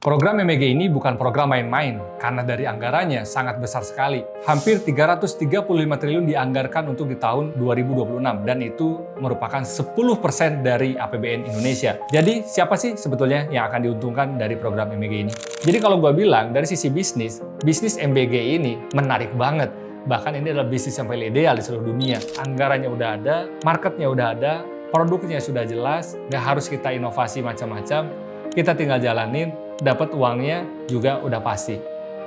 Program MBG ini bukan program main-main, karena dari anggarannya sangat besar sekali. Hampir 335 triliun dianggarkan untuk di tahun 2026, dan itu merupakan 10% dari APBN Indonesia. Jadi, siapa sih sebetulnya yang akan diuntungkan dari program MBG ini? Jadi kalau gue bilang, dari sisi bisnis MBG ini menarik banget. Bahkan ini adalah bisnis yang paling ideal di seluruh dunia. Anggarannya udah ada, marketnya udah ada, produknya sudah jelas, nggak harus kita inovasi macam-macam, kita tinggal jalanin, dapat uangnya juga udah pasti.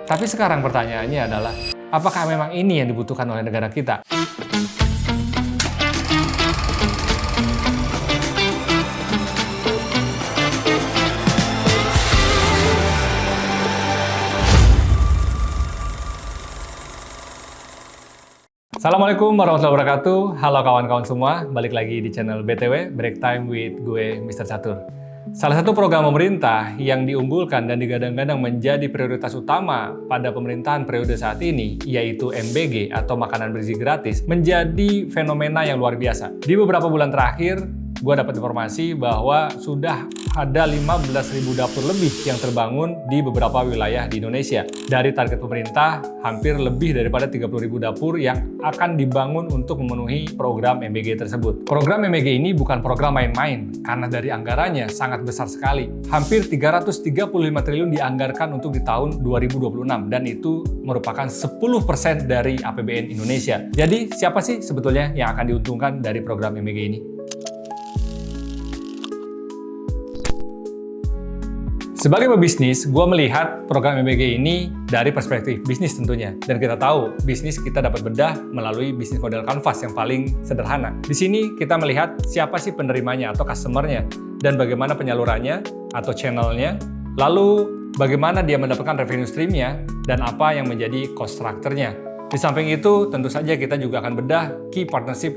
Tapi sekarang pertanyaannya adalah, apakah memang ini yang dibutuhkan oleh negara kita? Assalamualaikum warahmatullahi wabarakatuh. Halo kawan-kawan semua, balik lagi di channel BTW, Break Time with gue, Mr. Catur. Salah satu program pemerintah yang diunggulkan dan digadang-gadang menjadi prioritas utama pada pemerintahan periode saat ini, yaitu MBG atau makanan bergizi gratis, menjadi fenomena yang luar biasa. Di beberapa bulan terakhir, gue dapat informasi bahwa sudah ada 15.000 dapur lebih yang terbangun di beberapa wilayah di Indonesia. Dari target pemerintah, hampir lebih daripada 30.000 dapur yang akan dibangun untuk memenuhi program MBG tersebut. Program MBG ini bukan program main-main, karena dari anggarannya sangat besar sekali. Hampir 335 triliun dianggarkan untuk di tahun 2026, dan itu merupakan 10% dari APBN Indonesia. Jadi, siapa sih sebetulnya yang akan diuntungkan dari program MBG ini? Sebagai pebisnis, gue melihat program MBG ini dari perspektif bisnis tentunya. Dan kita tahu, bisnis kita dapat bedah melalui bisnis model kanvas yang paling sederhana. Di sini kita melihat siapa sih penerimanya atau customer-nya, dan bagaimana penyalurannya atau channel-nya, lalu bagaimana dia mendapatkan revenue stream-nya, dan apa yang menjadi cost structure-nya. Di samping itu, tentu saja kita juga akan bedah key partnership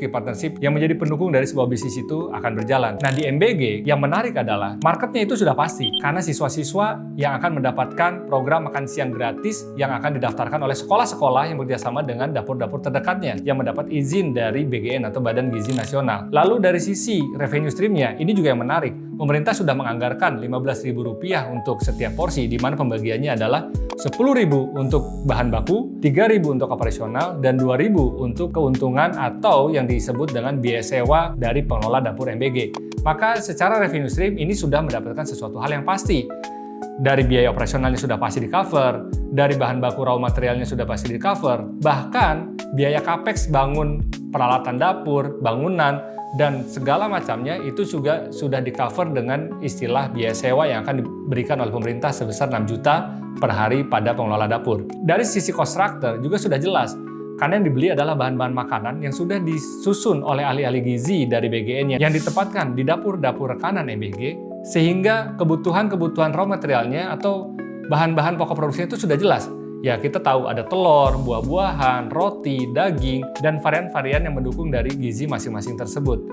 yang menjadi pendukung dari sebuah bisnis itu akan berjalan. Nah, di MBG, yang menarik adalah marketnya itu sudah pasti, karena siswa-siswa yang akan mendapatkan program makan siang gratis yang akan didaftarkan oleh sekolah-sekolah yang bekerjasama dengan dapur-dapur terdekatnya, yang mendapat izin dari BGN atau Badan Gizi Nasional. Lalu dari sisi revenue stream-nya, ini juga yang menarik. Pemerintah sudah menganggarkan Rp15.000 untuk setiap porsi, di mana pembagiannya adalah Rp10.000 untuk bahan baku, Rp3.000 untuk operasional, dan Rp2.000 untuk keuntungan atau yang disebut dengan biaya sewa dari pengelola dapur MBG. Maka secara revenue stream ini sudah mendapatkan sesuatu hal yang pasti. Dari biaya operasionalnya sudah pasti di-cover, dari bahan baku raw materialnya sudah pasti di-cover, bahkan biaya capex bangun peralatan dapur, bangunan, dan segala macamnya itu juga sudah di-cover dengan istilah biaya sewa yang akan diberikan oleh pemerintah sebesar 6 juta per hari pada pengelola dapur. Dari sisi cost structure juga sudah jelas, karena yang dibeli adalah bahan-bahan makanan yang sudah disusun oleh ahli-ahli gizi dari BGN yang ditempatkan di dapur-dapur rekanan MBG, sehingga kebutuhan raw materialnya atau bahan-bahan pokok produksinya itu sudah jelas. Ya, kita tahu ada telur, buah-buahan, roti, daging, dan varian-varian yang mendukung dari gizi masing-masing tersebut.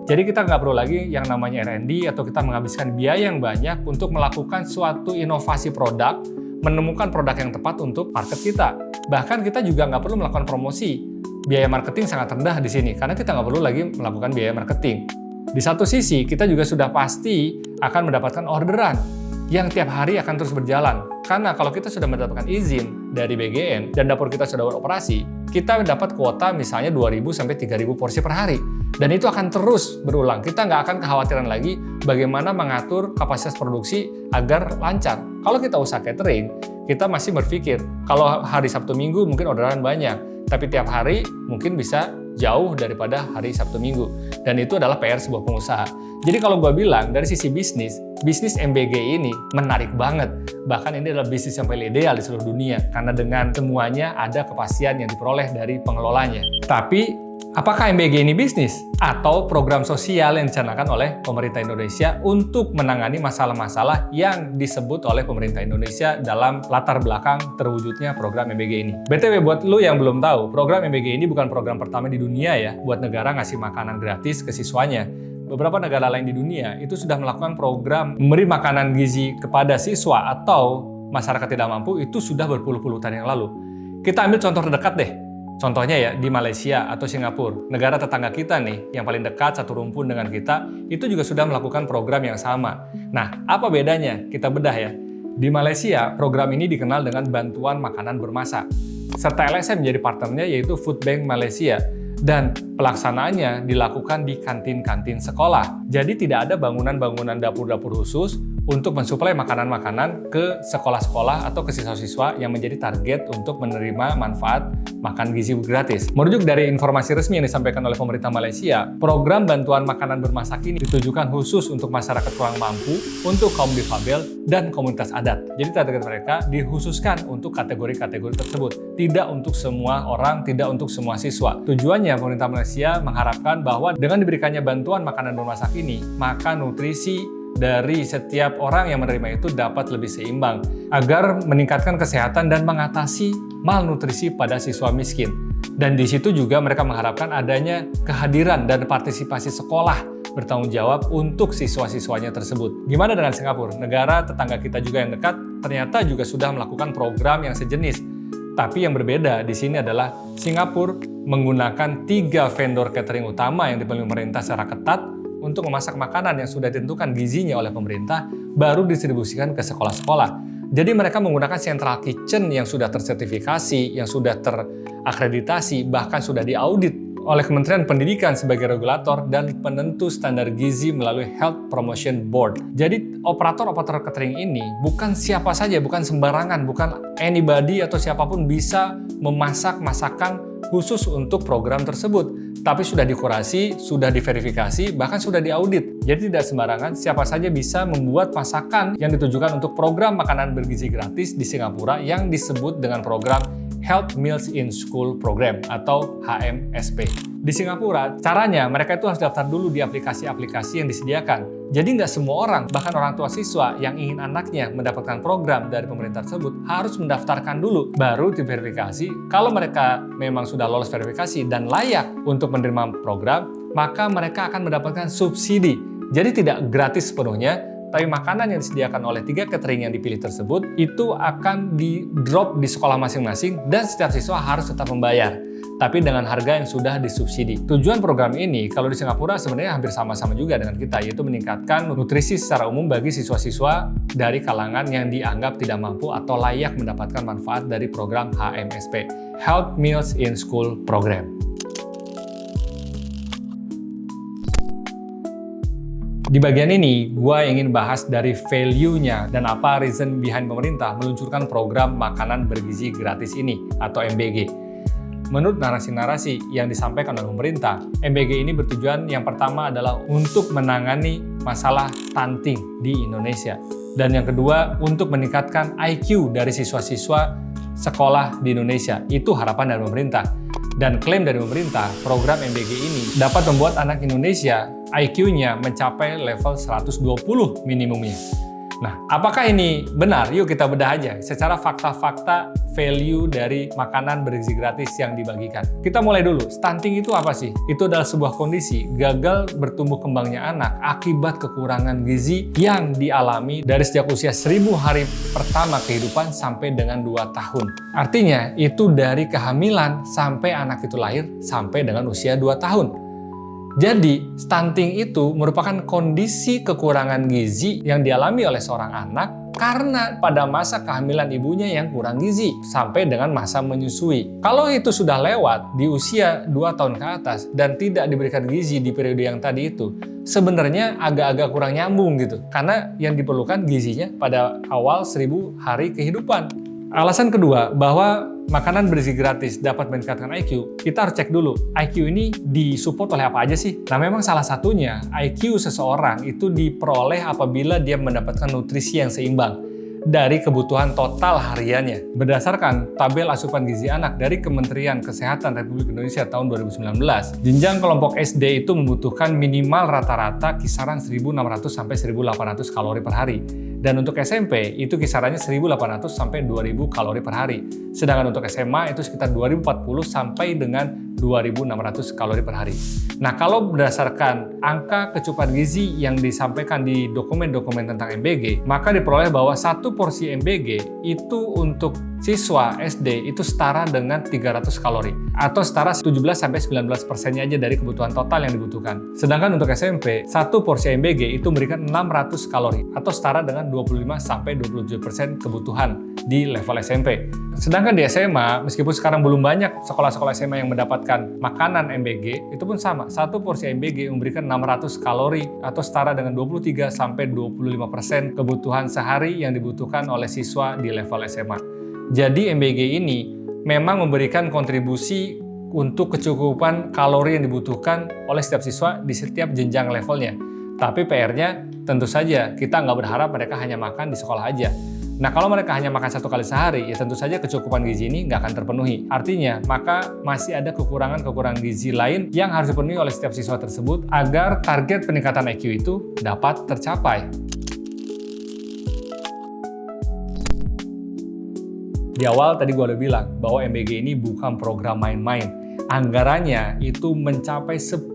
Jadi kita nggak perlu lagi yang namanya R&D atau kita menghabiskan biaya yang banyak untuk melakukan suatu inovasi produk, menemukan produk yang tepat untuk market kita. Bahkan kita juga nggak perlu melakukan promosi. Biaya marketing sangat rendah di sini, karena kita nggak perlu lagi melakukan biaya marketing. Di satu sisi, kita juga sudah pasti akan mendapatkan orderan yang tiap hari akan terus berjalan. Karena kalau kita sudah mendapatkan izin dari BGN dan dapur kita sudah beroperasi, kita dapat kuota misalnya 2.000 sampai 3.000 porsi per hari. Dan itu akan terus berulang. Kita nggak akan kekhawatiran lagi bagaimana mengatur kapasitas produksi agar lancar. Kalau kita usaha catering, kita masih berpikir, kalau hari Sabtu Minggu mungkin orderan banyak, tapi tiap hari mungkin bisa jauh daripada hari Sabtu Minggu. Dan itu adalah PR sebuah pengusaha. Jadi kalau gue bilang, dari sisi bisnis MBG ini menarik banget. Bahkan ini adalah bisnis yang paling ideal di seluruh dunia, karena dengan semuanya ada kepastian yang diperoleh dari pengelolanya. Tapi, apakah MBG ini bisnis? Atau program sosial yang dicanangkan oleh pemerintah Indonesia untuk menangani masalah-masalah yang disebut oleh pemerintah Indonesia dalam latar belakang terwujudnya program MBG ini. BTW, buat lu yang belum tahu, program MBG ini bukan program pertama di dunia ya, buat negara ngasih makanan gratis ke siswanya. Beberapa negara lain di dunia itu sudah melakukan program memberi makanan gizi kepada siswa atau masyarakat tidak mampu itu sudah berpuluh-puluh tahun yang lalu. Kita ambil contoh terdekat deh. Contohnya ya, di Malaysia atau Singapura, negara tetangga kita nih, yang paling dekat satu rumpun dengan kita, itu juga sudah melakukan program yang sama. Nah, apa bedanya? Kita bedah ya. Di Malaysia, program ini dikenal dengan bantuan makanan bermasak. Serta LSM menjadi partnernya yaitu Food Bank Malaysia. Dan pelaksanaannya dilakukan di kantin-kantin sekolah. Jadi tidak ada bangunan-bangunan dapur-dapur khusus untuk mensuplai makanan-makanan ke sekolah-sekolah atau ke siswa-siswa yang menjadi target untuk menerima manfaat makan gizi gratis. Merujuk dari informasi resmi yang disampaikan oleh pemerintah Malaysia, program bantuan makanan bermasak ini ditujukan khusus untuk masyarakat kurang mampu, untuk kaum difabel, dan komunitas adat. Jadi target mereka dikhususkan untuk kategori-kategori tersebut. Tidak untuk semua orang, tidak untuk semua siswa. Tujuannya pemerintah Malaysia mengharapkan bahwa dengan diberikannya bantuan makanan bermasak ini, maka nutrisi dari setiap orang yang menerima itu dapat lebih seimbang agar meningkatkan kesehatan dan mengatasi malnutrisi pada siswa miskin. Dan di situ juga mereka mengharapkan adanya kehadiran dan partisipasi sekolah bertanggung jawab untuk siswa-siswanya tersebut. Gimana dengan Singapura? Negara tetangga kita juga yang dekat ternyata juga sudah melakukan program yang sejenis. Tapi yang berbeda di sini adalah Singapura menggunakan 3 vendor catering utama yang dipilih pemerintah secara ketat untuk memasak makanan yang sudah ditentukan gizinya oleh pemerintah, baru distribusikan ke sekolah-sekolah. Jadi mereka menggunakan central kitchen yang sudah tersertifikasi, yang sudah terakreditasi, bahkan sudah diaudit oleh Kementerian Pendidikan sebagai regulator dan penentu standar gizi melalui Health Promotion Board. Jadi operator-operator catering ini bukan siapa saja, bukan sembarangan, bukan anybody atau siapapun bisa memasak masakan khusus untuk program tersebut. Tapi sudah dikurasi, sudah diverifikasi, bahkan sudah diaudit. Jadi tidak sembarangan siapa saja bisa membuat masakan yang ditujukan untuk program makanan bergizi gratis di Singapura yang disebut dengan program Health Meals in School Program atau HMSP. Di Singapura, caranya mereka itu harus daftar dulu di aplikasi-aplikasi yang disediakan. Jadi nggak semua orang, bahkan orang tua siswa yang ingin anaknya mendapatkan program dari pemerintah tersebut harus mendaftarkan dulu, baru diverifikasi. Kalau mereka memang sudah lolos verifikasi dan layak untuk menerima program, maka mereka akan mendapatkan subsidi. Jadi tidak gratis sepenuhnya, tapi makanan yang disediakan oleh 3 catering yang dipilih tersebut itu akan di-drop di sekolah masing-masing dan setiap siswa harus tetap membayar, tapi dengan harga yang sudah disubsidi. Tujuan program ini kalau di Singapura sebenarnya hampir sama-sama juga dengan kita, yaitu meningkatkan nutrisi secara umum bagi siswa-siswa dari kalangan yang dianggap tidak mampu atau layak mendapatkan manfaat dari program HMSP, Health Meals in School Program. Di bagian ini, gue ingin bahas dari value-nya dan apa reason behind pemerintah meluncurkan program makanan bergizi gratis ini atau MBG. Menurut narasi-narasi yang disampaikan oleh pemerintah, MBG ini bertujuan yang pertama adalah untuk menangani masalah stunting di Indonesia. Dan yang kedua, untuk meningkatkan IQ dari siswa-siswa sekolah di Indonesia. Itu harapan dari pemerintah. Dan klaim dari pemerintah, program MBG ini dapat membuat anak Indonesia IQ-nya mencapai level 120 minimumnya. Nah, apakah ini benar? Yuk kita bedah aja secara fakta-fakta value dari makanan bergizi gratis yang dibagikan. Kita mulai dulu, stunting itu apa sih? Itu adalah sebuah kondisi gagal bertumbuh kembangnya anak akibat kekurangan gizi yang dialami dari sejak usia 1000 hari pertama kehidupan sampai dengan 2 tahun. Artinya, itu dari kehamilan sampai anak itu lahir sampai dengan usia 2 tahun. Jadi, stunting itu merupakan kondisi kekurangan gizi yang dialami oleh seorang anak karena pada masa kehamilan ibunya yang kurang gizi sampai dengan masa menyusui. Kalau itu sudah lewat di usia 2 tahun ke atas dan tidak diberikan gizi di periode yang tadi itu, sebenarnya agak-agak kurang nyambung gitu. Karena yang diperlukan gizinya pada awal 1000 hari kehidupan. Alasan kedua, bahwa makanan bergizi gratis dapat meningkatkan IQ, kita harus cek dulu, IQ ini disupport oleh apa aja sih? Nah, memang salah satunya, IQ seseorang itu diperoleh apabila dia mendapatkan nutrisi yang seimbang dari kebutuhan total hariannya. Berdasarkan tabel asupan gizi anak dari Kementerian Kesehatan Republik Indonesia tahun 2019, jenjang kelompok SD itu membutuhkan minimal rata-rata kisaran 1.600 sampai 1.800 kalori per hari. Dan untuk SMP itu kisarannya 1.800 sampai 2.000 kalori per hari. Sedangkan untuk SMA itu sekitar 2.040 sampai dengan 2.600 kalori per hari. Nah, kalau berdasarkan angka kecukupan gizi yang disampaikan di dokumen-dokumen tentang MBG, maka diperoleh bahwa satu porsi MBG itu untuk siswa SD itu setara dengan 300 kalori atau setara 17-19% aja dari kebutuhan total yang dibutuhkan. Sedangkan untuk SMP, satu porsi MBG itu memberikan 600 kalori atau setara dengan 25-27% kebutuhan di level SMP. Sedangkan di SMA, meskipun sekarang belum banyak sekolah-sekolah SMA yang mendapatkan makanan MBG, itu pun sama. Satu porsi MBG memberikan 600 kalori atau setara dengan 23-25% kebutuhan sehari yang dibutuhkan oleh siswa di level SMA. Jadi MBG ini memang memberikan kontribusi untuk kecukupan kalori yang dibutuhkan oleh setiap siswa di setiap jenjang levelnya. Tapi PR-nya tentu saja kita nggak berharap mereka hanya makan di sekolah aja. Nah, kalau mereka hanya makan 1 kali sehari, ya tentu saja kecukupan gizi ini nggak akan terpenuhi. Artinya, maka masih ada kekurangan-kekurangan gizi lain yang harus dipenuhi oleh setiap siswa tersebut agar target peningkatan IQ itu dapat tercapai. Di awal tadi gue udah bilang bahwa MBG ini bukan program main-main. Anggarannya itu mencapai 10%.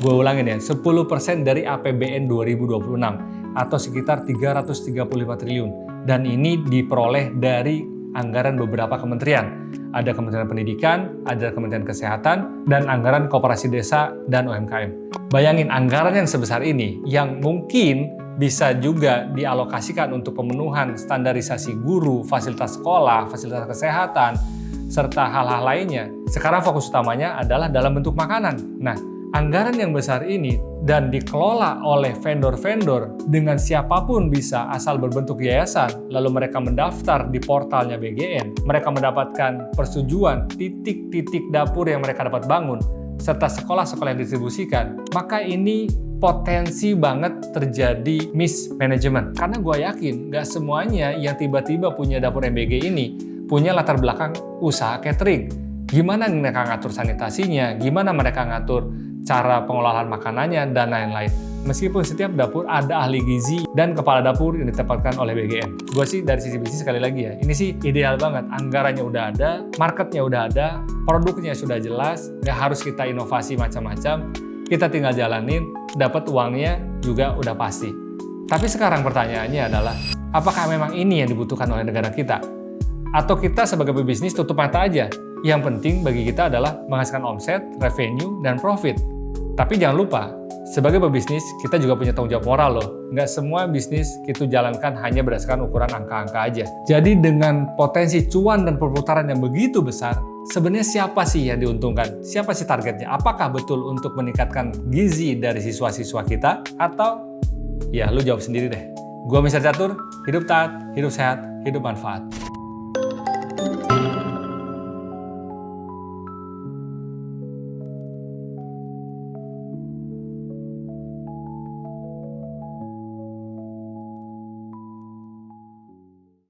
Gue ulangin ya, 10% dari APBN 2026 atau sekitar 335 triliun. Dan ini diperoleh dari anggaran beberapa kementerian. Ada Kementerian Pendidikan, ada Kementerian Kesehatan, dan anggaran Koperasi Desa dan UMKM. Bayangin anggaran yang sebesar ini yang mungkin bisa juga dialokasikan untuk pemenuhan standarisasi guru, fasilitas sekolah, fasilitas kesehatan, serta hal-hal lainnya. Sekarang fokus utamanya adalah dalam bentuk makanan. Nah, anggaran yang besar ini dan dikelola oleh vendor-vendor dengan siapapun bisa asal berbentuk yayasan, lalu mereka mendaftar di portalnya BGN, mereka mendapatkan persetujuan titik-titik dapur yang mereka dapat bangun, serta sekolah-sekolah yang didistribusikan, maka ini potensi banget terjadi mismanagement. Karena gue yakin nggak semuanya yang tiba-tiba punya dapur MBG ini punya latar belakang usaha catering. Gimana mereka ngatur sanitasinya, gimana mereka ngatur cara pengelolaan makanannya, dan lain-lain. Meskipun setiap dapur ada ahli gizi dan kepala dapur yang ditempatkan oleh BGN. Gue sih dari sisi bisnis sekali lagi ya, ini sih ideal banget. Anggarannya udah ada, marketnya udah ada, produknya sudah jelas, nggak harus kita inovasi macam-macam, kita tinggal jalanin, dapat uangnya juga udah pasti. Tapi sekarang pertanyaannya adalah, apakah memang ini yang dibutuhkan oleh negara kita? Atau kita sebagai pebisnis tutup mata aja? Yang penting bagi kita adalah menghasilkan omset, revenue, dan profit. Tapi jangan lupa, sebagai pebisnis, kita juga punya tanggung jawab moral loh. Nggak semua bisnis kita jalankan hanya berdasarkan ukuran angka-angka aja. Jadi dengan potensi cuan dan perputaran yang begitu besar, sebenarnya siapa sih yang diuntungkan? Siapa sih targetnya? Apakah betul untuk meningkatkan gizi dari siswa-siswa kita? Atau, ya lu jawab sendiri deh. Gua Mr. Catur, hidup taat, hidup sehat, hidup manfaat.